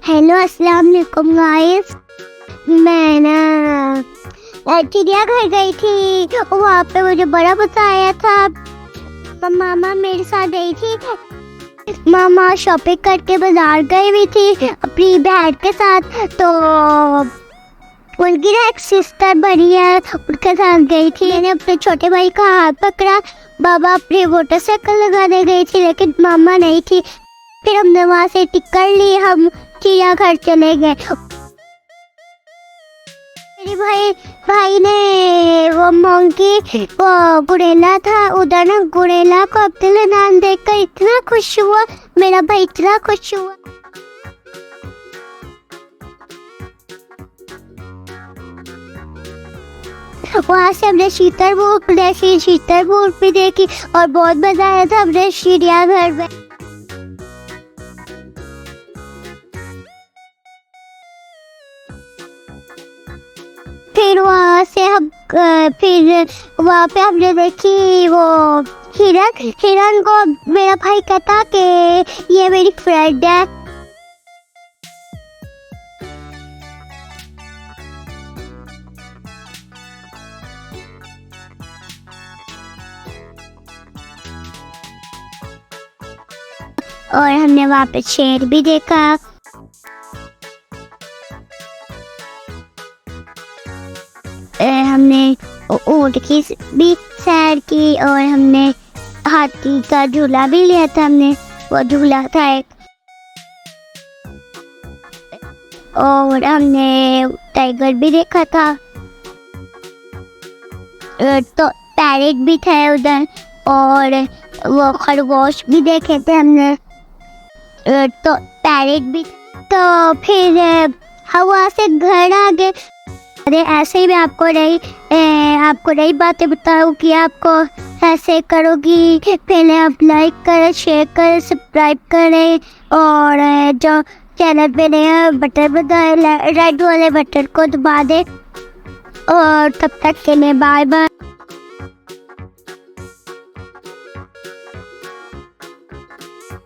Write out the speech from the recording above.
Hello अस्सलाम वालेकुम guys. मैं ना चिड़िया घर गई थी, वहाँ पे मुझे बड़ा मजा आया था। मामा मेरे साथ गई थी। मामा शॉपिंग करके बाजार गई हुई थी अपनी बहन के साथ, तो उनकी ना एक सिस्टर बनी है, उनके साथ गई थी। मैंने अपने छोटे भाई का हाथ पकड़ा। बाबा अपनी मोटरसाइकिल लगाने गई थी लेकिन मामा नहीं थी। फिर हमने वहाँ से टिकट ली, हम चिड़िया घर चले गए। मेरे भाई ने वो मंकी, वो गुड़ेला था उधर ना, गुड़ेला को अब्दुल्ला नाम देखकर इतना खुश हुआ, मेरा भाई इतना खुश हुआ। वहाँ से हमने शीतल भी देखी और बहुत मजा आया था हमने चिड़ियाघर में। फिर वहाँ पे हमने देखी वो हिरन को मेरा भाई कहता कि ये मेरी फ्रेंड है। और हमने वहाँ पे शेर भी देखा। हमने ऊँट की भी सैर की और हमने हाथी का झूला भी लिया था। हमने वो झूला था एक, और हमने टाइगर भी देखा था। तो पैरेट भी थे उधर और वो खरगोश भी देखे थे हमने। तो पैरेट भी। तो फिर हम वहाँ से घर आ गए। अरे ऐसे ही मैं आपको नई बातें बताऊँ कि आपको ऐसे करोगी। पहले आप लाइक करें, शेयर करें, सब्सक्राइब करें और जो चैनल पे नया बटन दबाए, रेड वाले बटन को दबा दें। और तब तक के लिए बाय बाय।